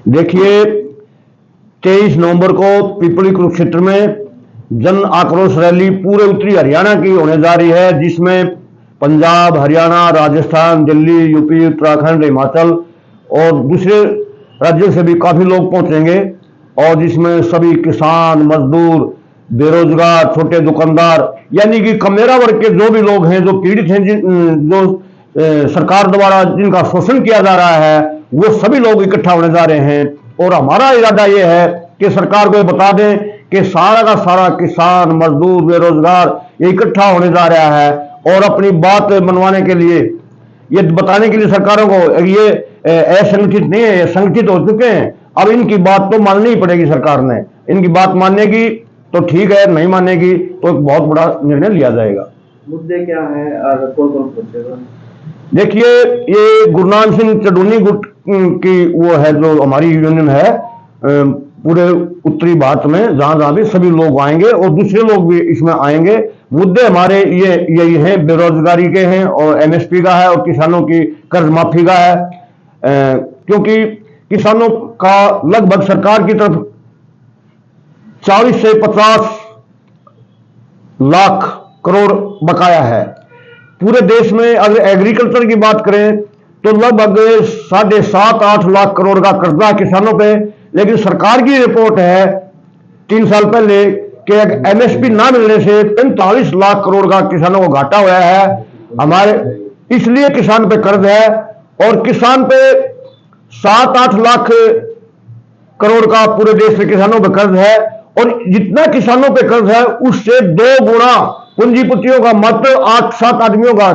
देखिए, 23 नवंबर को पिपली कुरुक्षेत्र में जन आक्रोश रैली पूरे उत्तरी हरियाणा की होने जा रही है, जिसमें पंजाब, हरियाणा, राजस्थान, दिल्ली, यूपी, उत्तराखंड, हिमाचल और दूसरे राज्यों से भी काफी लोग पहुंचेंगे। और जिसमें सभी किसान, मजदूर, बेरोजगार, छोटे दुकानदार यानी कि कमेरा वर्ग के जो भी लोग हैं, जो पीड़ित हैं, जो सरकार द्वारा जिनका शोषण किया जा रहा है, वो सभी लोग इकट्ठा होने जा रहे हैं। और हमारा इरादा ये है कि सरकार को बता दें कि सारा का सारा किसान, मजदूर, बेरोजगार ये इकट्ठा होने जा रहा है और अपनी बात मनवाने के लिए, ये बताने के लिए सरकारों को ये असंगठित नहीं है, ये संगठित हो चुके हैं। अब इनकी बात तो माननी ही पड़ेगी सरकार ने। इनकी बात मानेगी तो ठीक है, नहीं मानेगी तो एक बहुत बड़ा निर्णय लिया जाएगा। मुद्दे क्या है और कौन कौन पूछेगा? देखिए, ये गुरनाम सिंह चडूनी गुट की वो है जो हमारी यूनियन है पूरे उत्तरी भारत में, जहां जहां भी सभी लोग आएंगे और दूसरे लोग भी इसमें आएंगे। मुद्दे हमारे ये यही हैं, बेरोजगारी के हैं और एमएसपी का है और किसानों की कर्ज माफी का है, क्योंकि किसानों का लगभग सरकार की तरफ 40 से 50 लाख करोड़ बकाया है। पूरे देश में अगर एग्रीकल्चर की बात करें तो लगभग 7.5-8 लाख करोड़ का कर्जा किसानों पे, लेकिन सरकार की रिपोर्ट है 3 साल पहले कि एमएसपी ना मिलने से 45 लाख करोड़ का किसानों को घाटा हुआ है हमारे, इसलिए किसान पे कर्ज है। और किसान पे 7-8 लाख करोड़ का पूरे देश के किसानों पे कर्ज है और जितना किसानों पे कर्ज है उससे 2 गुना पूंजीपतियों का मात्र 8-7 आदमियों का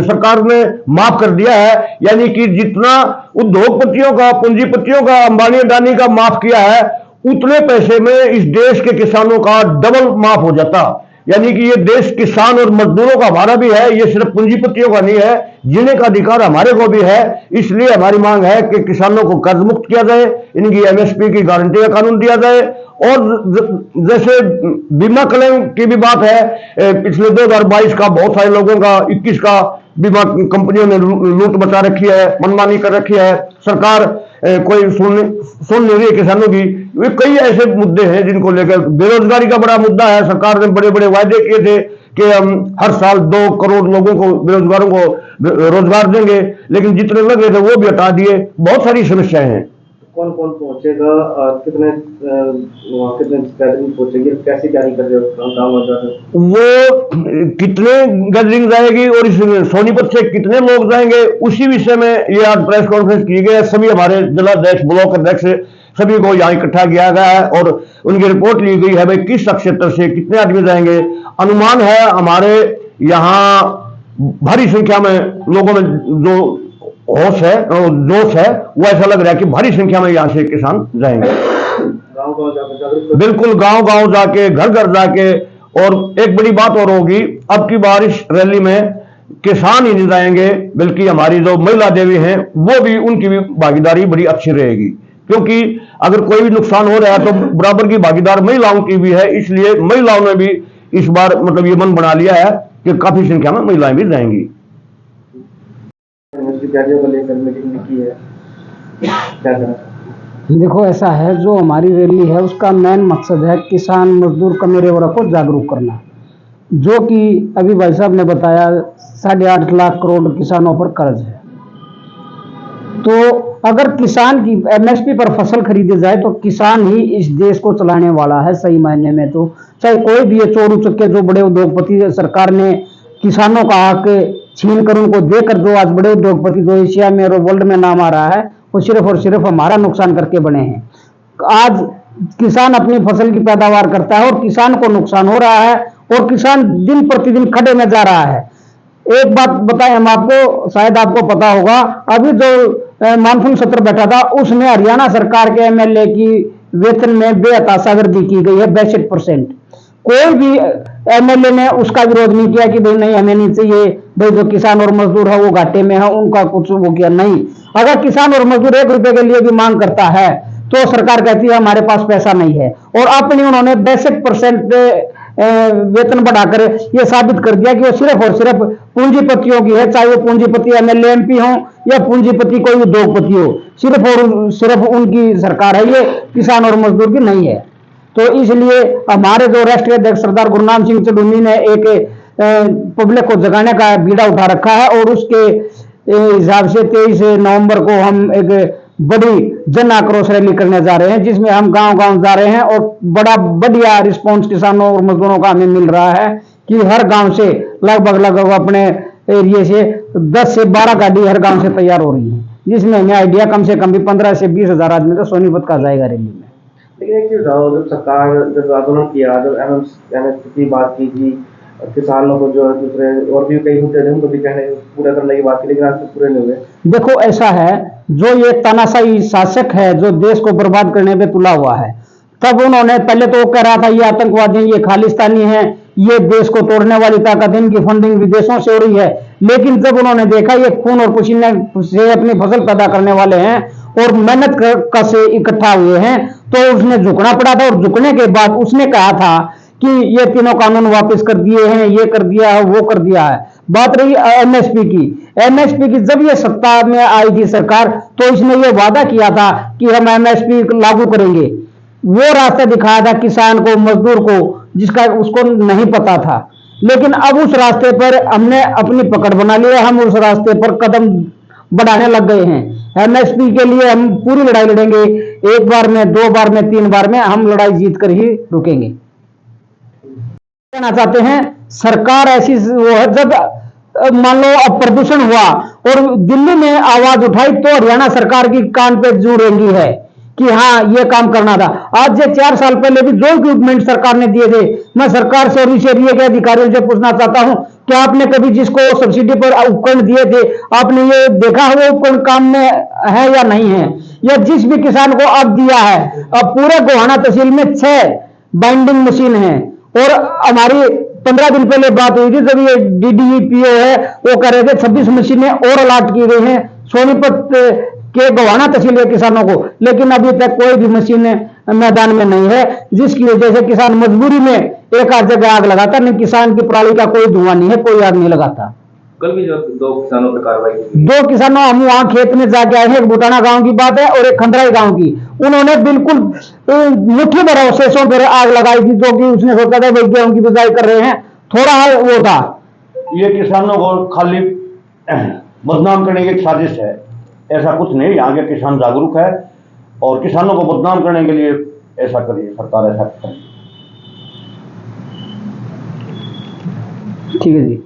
सरकार ने माफ कर दिया है। यानी कि जितना उद्योगपतियों का, पूंजीपतियों का, अंबानी अडानी का माफ किया है, उतने पैसे में इस देश के किसानों का डबल माफ हो जाता। यानी कि ये देश किसान और मजदूरों का हमारा भी है, ये सिर्फ पूंजीपतियों का नहीं है, जीने का अधिकार हमारे को भी है। इसलिए हमारी मांग है कि किसानों को कर्ज मुक्त किया जाए, इनकी एमएसपी की गारंटी का कानून दिया जाए। और जैसे बीमा क्लेम की भी बात है, पिछले 2022 का बहुत सारे लोगों का 21 का बीमा कंपनियों ने लूट मचा रखी है, मनमानी कर रखी है, सरकार कोई सुन नहीं रही है किसानों की। वे कई ऐसे मुद्दे हैं जिनको लेकर, बेरोजगारी का बड़ा मुद्दा है। सरकार ने बड़े बड़े वायदे किए थे कि हम हर साल 2 करोड़ लोगों को, बेरोजगारों को रोजगार देंगे, लेकिन जितने लगे थे वो भी हटा दिए। बहुत सारी समस्याएं हैं। कौन कौन पहुंचेगा और कितने गैदरिंग पहुंचेगी, कैसे जारी कर रहे हो? वो कितने गैदरिंग जाएगी और इस सोनीपत से कितने लोग जाएंगे, उसी विषय में ये आज प्रेस कॉन्फ्रेंस की गई है। सभी हमारे जिलाध्यक्ष, ब्लॉक अध्यक्ष सभी को यहाँ इकट्ठा किया गया है और उनकी रिपोर्ट ली गई है भाई किस क्षेत्र से कितने आदमी जाएंगे। अनुमान है हमारे यहाँ भारी संख्या में लोगों में जो होश है, जोश है, वो ऐसा लग रहा है कि भारी संख्या में यहाँ से किसान जाएंगे। गाँव जाकर, बिल्कुल गांव जाके, घर घर जाके। और एक बड़ी बात और होगी, अब की बारिश रैली में किसान ही नहीं जाएंगे, बल्कि हमारी जो महिला देवी हैं वो भी, उनकी भी भागीदारी बड़ी अच्छी रहेगी, क्योंकि अगर कोई भी नुकसान हो रहा है तो बराबर की भागीदार महिलाओं की भी है। इसलिए महिलाओं ने भी इस बार मतलब ये मन बना लिया है कि काफी संख्या में महिलाएं भी जाएंगी। को लेकर मीटिंग की है, क्या करना? देखो, ऐसा है, जो हमारी रैली है उसका मेन मकसद है किसान, मजदूर, कमेरे वर्ग को जागरूक करना। जो कि अभी भाई साहब ने बताया 8.5 लाख करोड़ किसानों पर कर्ज है। तो अगर किसान की एमएसपी पर फसल खरीदी जाए तो किसान ही इस देश को चलाने वाला है सही मायने में। तो चाहे कोई भी ये चोर उचक्के जो बड़े उद्योगपति, सरकार ने किसानों का हक छीन कर उनको देकर जो आज बड़े उद्योगपति जो एशिया में और वर्ल्ड में नाम आ रहा है, वो सिर्फ और सिर्फ हमारा नुकसान करके बने हैं। आज किसान अपनी फसल की पैदावार करता है और किसान को नुकसान हो रहा है और किसान दिन प्रतिदिन खड्डे में जा रहा है। एक बात बताएं हम आपको, शायद आपको पता होगा, अभी जो मानसून सत्र बैठा था उसमें हरियाणा सरकार के एमएलए की वेतन में बेहताशा वृद्धि की गई है 62%। कोई भी एमएलए ने उसका विरोध नहीं किया कि भाई नहीं हमें नहीं चाहिए, भाई जो किसान और मजदूर है वो घाटे में है, उनका कुछ वो किया नहीं। अगर किसान और मजदूर 1 रुपए के लिए भी मांग करता है तो सरकार कहती है हमारे पास पैसा नहीं है। और अपनी उन्होंने 62% वेतन बढ़ाकर ये साबित कर दिया कि वो सिर्फ और सिर्फ पूंजीपतियों की है, चाहे वो पूंजीपति एमएलए एमपी हो या पूंजीपति कोई उद्योगपति हो, सिर्फ और सिर्फ उनकी सरकार है, ये किसान और मजदूर की नहीं है। तो इसलिए हमारे जो राष्ट्रीय अध्यक्ष सरदार गुरनाम सिंह चढ़ूनी ने एक पब्लिक को जगाने का बीड़ा उठा रखा है और उसके हिसाब से 23 नवंबर को हम एक बड़ी जन आक्रोश रैली करने जा रहे हैं, जिसमें हम गांव-गांव जा रहे हैं और बड़ा बढ़िया रिस्पांस किसानों और मजदूरों का हमें मिल रहा है कि हर गांव से लगभग अपने एरिया से 10 से 12 गाड़ी हर गांव से तैयार हो रही है, जिसमें हमें आइडिया कम से कम भी 15 से 20 हजार आदमी तो सोनीपत का जाएगा रैली में। लेकिन एक चीज जब सरकार जब आंदोलन किया, जब एमएसपी की बात की थी, किसानों को जो दूसरे और भी कई मुद्दे थे उनको भी कहने पूरा करने की बात की, लेकिन आज तक पूरे नहीं हुए। देखो ऐसा है, जो ये तानाशाही शासक है जो देश को बर्बाद करने पे तुला हुआ है, तब उन्होंने पहले तो कह रहा था ये आतंकवादी हैं, ये खालिस्तानी हैं, ये देश को तोड़ने वाली ताकत है, इनकी फंडिंग विदेशों से हो रही है। लेकिन जब उन्होंने देखा ये खून और पसीने से अपनी फसल पैदा करने वाले हैं और मेहनत का से इकट्ठा हुए हैं, तो उसने झुकना पड़ा था। और झुकने के बाद उसने कहा था कि ये तीनों कानून वापस कर दिए हैं, ये कर दिया है, वो कर दिया है। बात रही एमएसपी की, जब ये सत्ता में आई थी सरकार, तो इसने ये वादा किया था कि हम एमएसपी लागू करेंगे। वो रास्ता दिखाया था किसान को, मजदूर को, जिसका उसको नहीं पता था। लेकिन अब उस रास्ते पर हमने अपनी पकड़ बना ली है, हम उस रास्ते पर कदम बढ़ाने लग गए हैं। एमएसपी के लिए हम पूरी लड़ाई लड़ेंगे, 1 बार में, 2 बार में, 3 बार में हम लड़ाई जीत कर ही रुकेंगे। कहना चाहते हैं सरकार ऐसी वो है, जब मान लो अब प्रदूषण हुआ और दिल्ली में आवाज उठाई तो हरियाणा सरकार की कान पे जू रेंगी है कि हाँ ये काम करना था। आज से 4 साल पहले भी जो इक्विपमेंट सरकार ने दिए थे, मैं सरकार से और इस एरिया के अधिकारियों से पूछना चाहता हूं, क्या आपने कभी जिसको सब्सिडी पर उपकरण दिए थे, आपने ये देखा वो उपकरण काम में है या नहीं है? या जिस भी किसान को अब दिया है, अब पूरे गोहाना तहसील में 6 बाइंडिंग मशीन है। और हमारी 15 दिन पहले बात हुई थी, जब ये डीडीपीओ है वो कह रहे थे 26 मशीनें और अलॉट की गई हैं सोनीपत के गोहाना तहसील के किसानों को, लेकिन अभी तक कोई भी मशीन मैदान में नहीं है, जिसकी वजह से किसान मजबूरी में एक आध जगह आग लगाता, नहीं किसान की पराली का कोई धुआं नहीं है, कोई आग नहीं लगाता। कल भी जो 2 किसानों पर कार्रवाई की, 2 किसानों हम वहां खेत में जाके आए हैं, एक बुटाना गांव की बात है और एक खंडराई गांव की। उन्होंने बिल्कुल मुट्ठी भर अवशेषों पर आग लगाई थी, जो कि उसने सोचा था भाई गेहूं की बिजाई कर रहे हैं, थोड़ा वो था। ये किसानों को खाली बदनाम करने की एक साजिश है, ऐसा कुछ नहीं। यहाँ के किसान जागरूक है और किसानों को बदनाम करने के लिए ऐसा करिए, सरकार ऐसा करे। ठीक है जी।